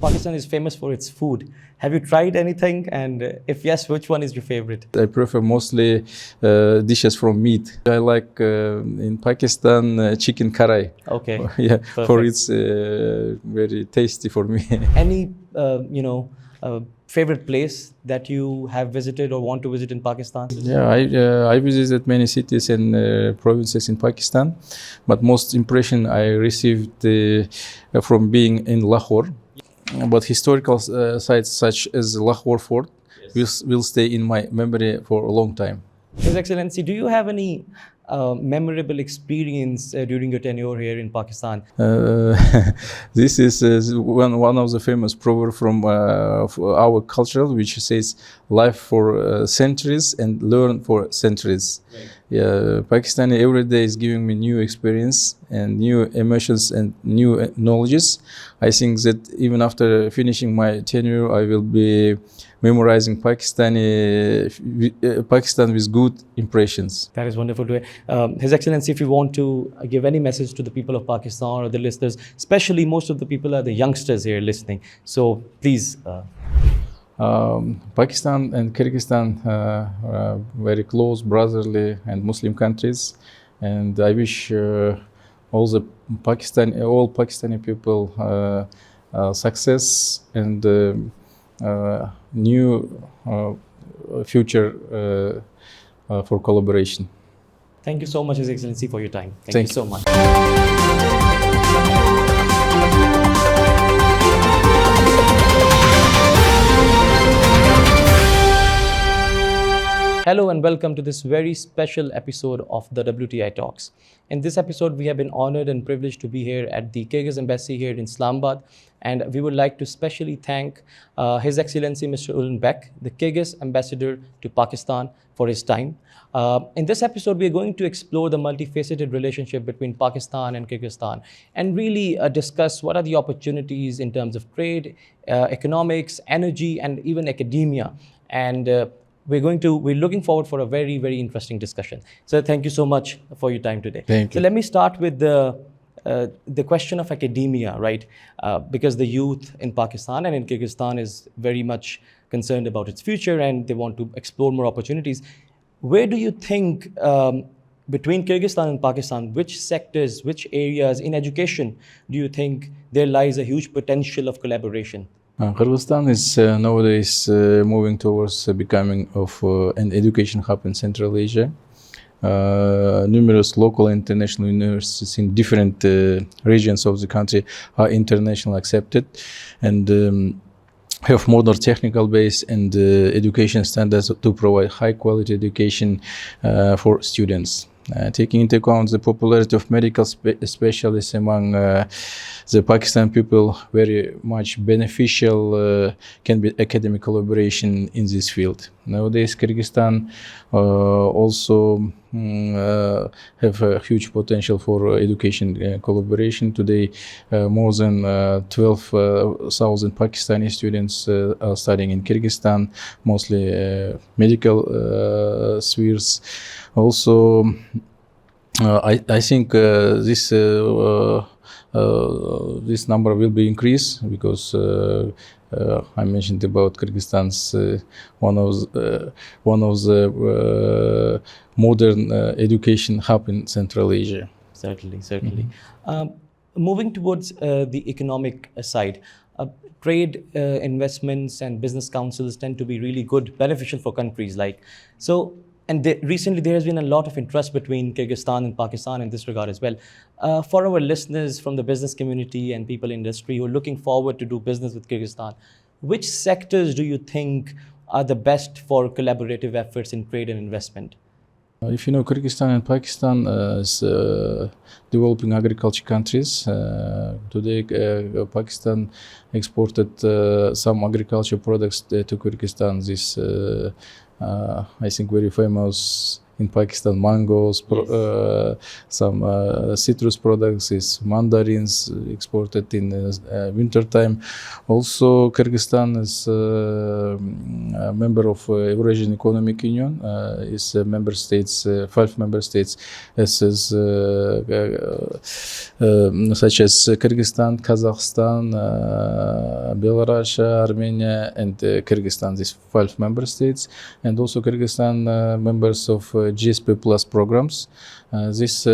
Pakistan is famous for its food. Have you tried anything? And if yes, which one is your favorite? I prefer mostly dishes from meat. I like in Pakistan chicken karai. Okay, Yeah, perfect. for it's very tasty for me. Any, favorite place that you have visited or want to visit in Pakistan? Yeah, I visited many cities and provinces in Pakistan, but most impression I received from being in Lahore. But historical sites such as Lahore Fort will stay in my memory for a long time. His Excellency, do you have any memorable experience during your tenure here in Pakistan? This is one of the famous proverbs from our culture, which says life for centuries and learn for centuries. Right. Yeah, Pakistani every day is giving me new experience and new emotions and new knowledges. I think that even after finishing my tenure, I will be memorizing Pakistan with good impressions. That is wonderful to hear. His Excellency, if you want to give any message to the people of Pakistan or the listeners, especially most of the people are the youngsters here listening. So please. Pakistan and Kyrgyzstan are very close, brotherly and Muslim countries. And I wish all Pakistani people success and new future for collaboration. Thank you so much, His Excellency, for your time. Thank you so much. Hello and welcome to this very special episode of the WTI Talks. In this episode, we have been honored and privileged to be here at the Kyrgyz Embassy here in Islamabad. And we would like to specially thank His Excellency Mr. Ulanbek, the Kyrgyz Ambassador to Pakistan, for his time. In this episode, we are going to explore the multifaceted relationship between Pakistan and Kyrgyzstan and really discuss what are the opportunities in terms of trade, economics, energy, and even academia. And we're looking forward for a very, very interesting discussion. So thank you so much for your time today. Thank you. So let me start with the question of academia, right? Because the youth in Pakistan and in Kyrgyzstan is very much concerned about its future and they want to explore more opportunities. Where do you think, between Kyrgyzstan and Pakistan, which sectors, which areas in education do you think there lies a huge potential of collaboration? Kyrgyzstan is nowadays moving towards becoming an education hub in Central Asia. Numerous local and international universities in different regions of the country are internationally accepted and have modern technical base and education standards to provide high quality education for students. Taking into account the popularity of medical specialists among the Pakistan people, very much beneficial can be academic collaboration in this field. Nowadays, Kyrgyzstan also have a huge potential for education collaboration. Today, more than 12,000 Pakistani students are studying in Kyrgyzstan, mostly medical spheres. Also, I think this number will be increased because I mentioned about Kyrgyzstan's one of the modern education hub in Central Asia. Certainly. Moving towards the economic side, trade, investments, and business councils tend to be really good, beneficial for countries like so. And recently, there has been a lot of interest between Kyrgyzstan and Pakistan in this regard as well. For our listeners from the business community and people in industry who are looking forward to do business with Kyrgyzstan, which sectors do you think are the best for collaborative efforts in trade and investment? If you know, Kyrgyzstan and Pakistan is developing agriculture countries. Today, Pakistan exported some agriculture products to Kyrgyzstan. This I think very famous in Pakistan, mangoes, some citrus products, is mandarins exported in winter time. Also, Kyrgyzstan is a member of Eurasian Economic Union. Is member states, 5 member states, such as Kyrgyzstan, Kazakhstan, Belarus, Armenia, and Kyrgyzstan. These 5 member states, and also Kyrgyzstan members of GSP Plus programs. These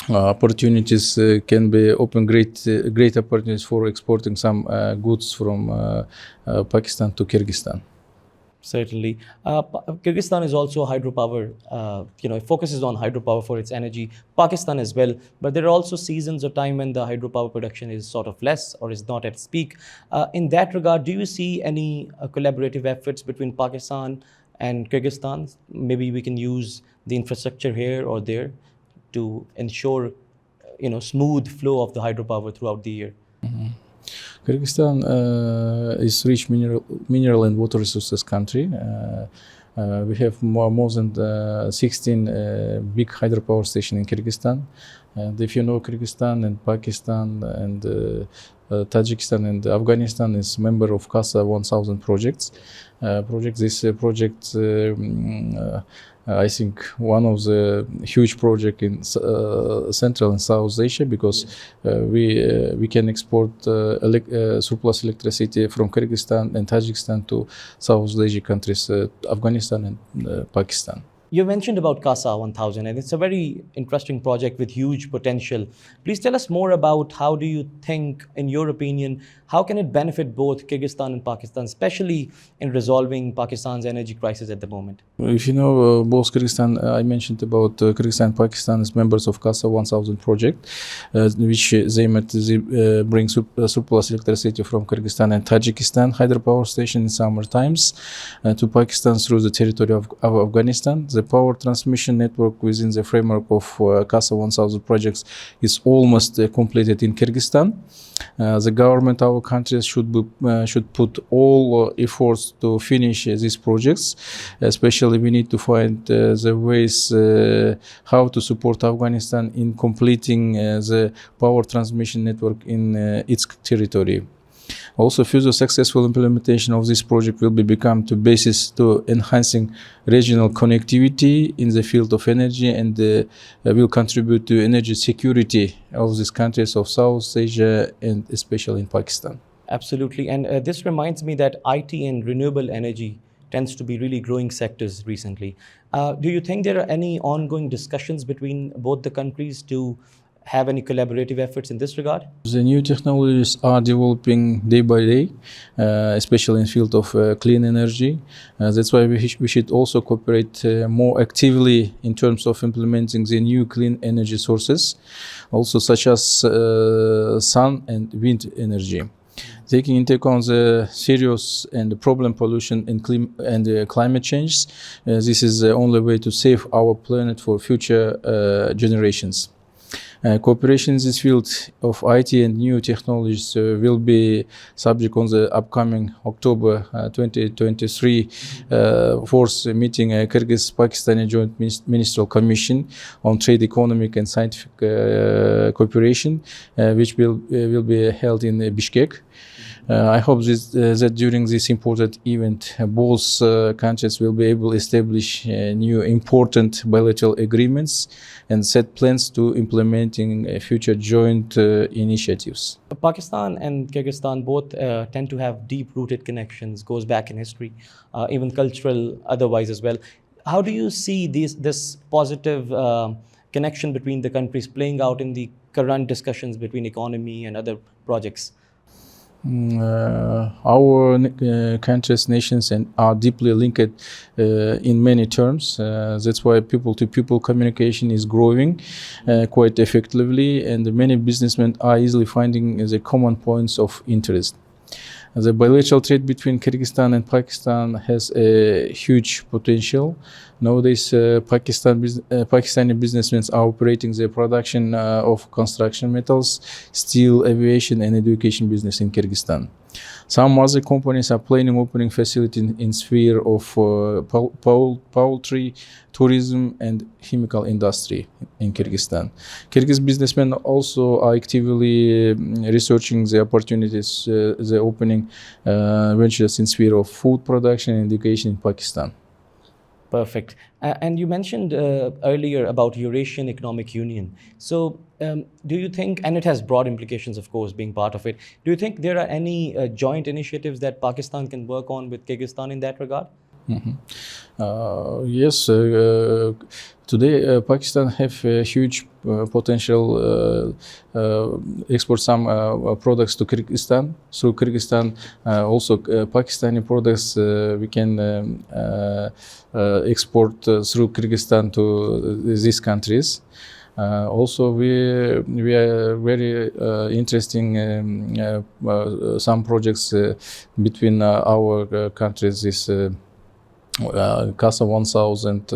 opportunities can be open great opportunities for exporting some goods from Pakistan to Kyrgyzstan. Certainly. Kyrgyzstan is also a hydropower, it focuses on hydropower for its energy. Pakistan as well. But there are also seasons or time when the hydropower production is sort of less or is not at its peak. In that regard, do you see any collaborative efforts between Pakistan and Kyrgyzstan? Maybe we can use the infrastructure here or there to ensure, smooth flow of the hydropower throughout the year. Mm-hmm. Kyrgyzstan is rich mineral and water resources country. We have more than 16 big hydropower stations in Kyrgyzstan. And if you know, Kyrgyzstan and Pakistan and Tajikistan and Afghanistan is member of CASA 1000 projects. This project, I think, one of the huge project in Central and South Asia, because we can export surplus electricity from Kyrgyzstan and Tajikistan to South Asia countries, Afghanistan and Pakistan. You mentioned about CASA 1000, and it's a very interesting project with huge potential. Please tell us more about how do you think, in your opinion, how can it benefit both Kyrgyzstan and Pakistan, especially in resolving Pakistan's energy crisis at the moment? If you know, both Kyrgyzstan, I mentioned about Kyrgyzstan and Pakistan as members of CASA 1000 project, which they met bring surplus electricity from Kyrgyzstan and Tajikistan hydropower station in summer times to Pakistan through the territory of Afghanistan. The power transmission network within the framework of CASA 1000 projects is almost completed in Kyrgyzstan. The government, our countries should put all efforts to finish these projects. Especially, we need to find the ways how to support Afghanistan in completing the power transmission network in its territory. Also, further successful implementation of this project will become the basis to enhancing regional connectivity in the field of energy, and will contribute to energy security of these countries of South Asia and especially in Pakistan. Absolutely. And this reminds me that IT and renewable energy tends to be really growing sectors recently. Do you think there are any ongoing discussions between both the countries to have any collaborative efforts in this regard? The new technologies are developing day by day, especially in the field of clean energy. That's why we should also cooperate more actively in terms of implementing the new clean energy sources, also such as sun and wind energy. Taking into account the serious and problem pollution and climate change, this is the only way to save our planet for future generations. Cooperation in this field of IT and new technologies will be subject on the upcoming October 2023 fourth meeting Kyrgyz-Pakistani Joint Ministerial Commission on Trade, Economic and Scientific Cooperation, which will be held in Bishkek. I hope that during this important event, both countries will be able to establish new important bilateral agreements and set plans to implementing future joint initiatives. Pakistan and Kyrgyzstan both tend to have deep-rooted connections, goes back in history, even cultural, otherwise as well. How do you see this positive connection between the countries playing out in the current discussions between economy and other projects? Our countries, nations, are deeply linked in many terms. That's why people-to-people communication is growing quite effectively, and many businessmen are easily finding the common points of interest. The bilateral trade between Kyrgyzstan and Pakistan has a huge potential. Nowadays, Pakistani businessmen are operating the production of construction metals, steel, aviation, and education business in Kyrgyzstan. Some other companies are planning opening facility in sphere of poultry, tourism, and chemical industry in Kyrgyzstan. Kyrgyz businessmen also are actively researching the opportunities, the opening ventures in sphere of food production and education in Pakistan. Perfect. And you mentioned earlier about Eurasian Economic Union. So do you think, and it has broad implications, of course, being part of it, do you think there are any joint initiatives that Pakistan can work on with Kyrgyzstan in that regard? Yes, today Pakistan have a huge potential export some products to Kyrgyzstan. Through Kyrgyzstan, also Pakistani products we can export through Kyrgyzstan to these countries. Also, we are very interesting some projects between our countries. This CASA 1000,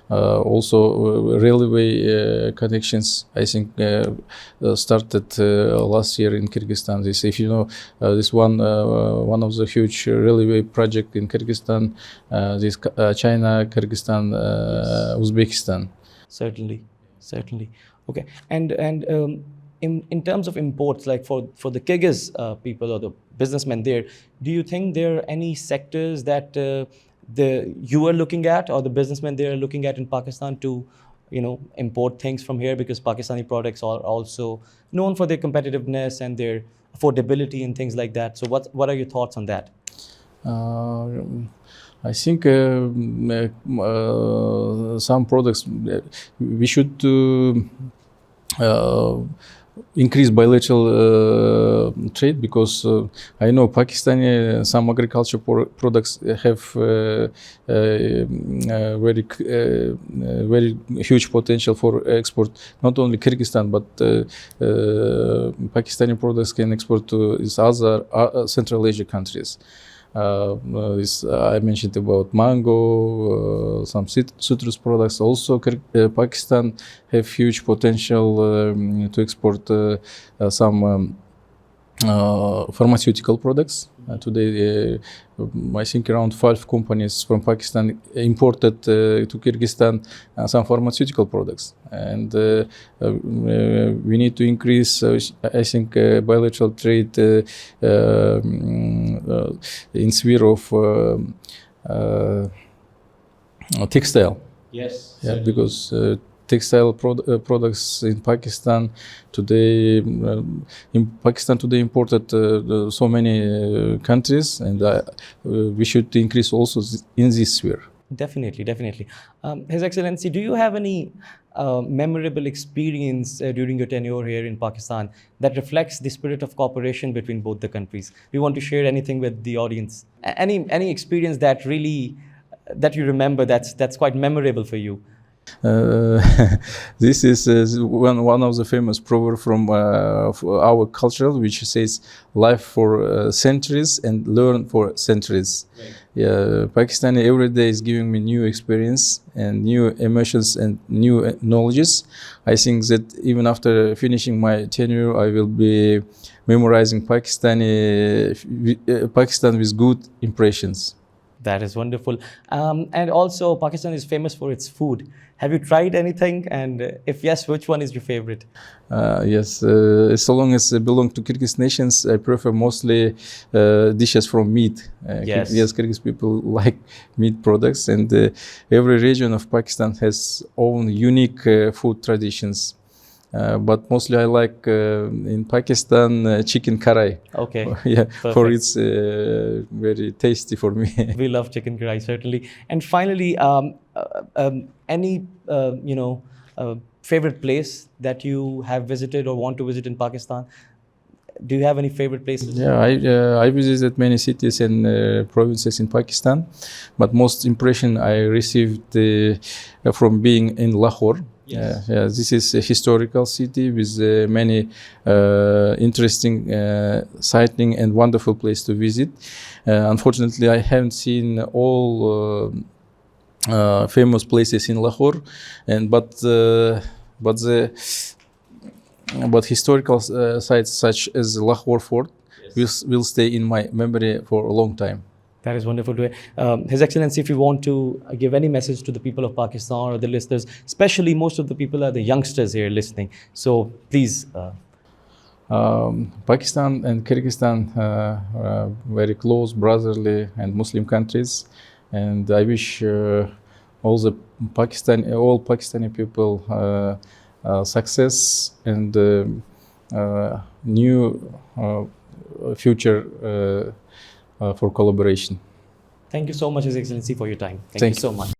also railway connections. I think started last year in Kyrgyzstan. This, if you know, this one of the huge railway project in Kyrgyzstan. This China, Kyrgyzstan, yes. Uzbekistan. Certainly. Okay, and in terms of imports, like for the Kyrgyz people or the businessmen there, do you think there are any sectors that you are looking at, or the businessmen they are looking at in Pakistan to, import things from here, because Pakistani products are also known for their competitiveness and their affordability and things like that. So what are your thoughts on that? I think some products we should increase bilateral trade, because I know Pakistani some agriculture products have very huge potential for export. Not only Kyrgyzstan, but Pakistani products can export to these other Central Asia countries. I mentioned about mango, some citrus products. Also, Pakistan have huge potential to export some pharmaceutical products. Today, I think around 5 companies from Pakistan imported to Kyrgyzstan some pharmaceutical products, and we need to increase, I think, bilateral trade in sphere of textile. Yes. Yeah, because textile products in Pakistan today, imported so many countries, and we should increase also in this sphere. Definitely. His Excellency, do you have any memorable experience during your tenure here in Pakistan that reflects the spirit of cooperation between both the countries? Do you want to share anything with the audience? Any experience that really that you remember that's quite memorable for you? This is one of the famous proverbs from our culture, which says life for centuries and learn for centuries. Right. Yeah, Pakistani every day is giving me new experience and new emotions and new knowledges. I think that even after finishing my tenure, I will be memorizing Pakistan with good impressions. That is wonderful. And also, Pakistan is famous for its food. Have you tried anything? And if yes, which one is your favorite? Yes, so long as I belong to Kyrgyz nations, I prefer mostly dishes from meat. Yes, Kyrgyz people like meat products, and every region of Pakistan has own unique food traditions. But mostly I like in Pakistan chicken curry. Okay. Yeah, perfect. For it's very tasty for me. We love chicken curry, certainly. And finally, any favorite place that you have visited or want to visit in Pakistan? Do you have any favorite places? Yeah, I visited many cities and provinces in Pakistan, but most impression I received from being in Lahore. Yes. This is a historical city with many interesting sighting and wonderful place to visit. Unfortunately, I haven't seen all famous places in Lahore, but historical sites such as Lahore Fort, will stay in my memory for a long time. That is wonderful to hear. His Excellency, if you want to give any message to the people of Pakistan or the listeners, especially most of the people are the youngsters here listening. So please. Pakistan and Kyrgyzstan are very close, brotherly, and Muslim countries, and I wish all Pakistani people success and new future for collaboration. Thank you so much, His Excellency, for your time. Thank you so much.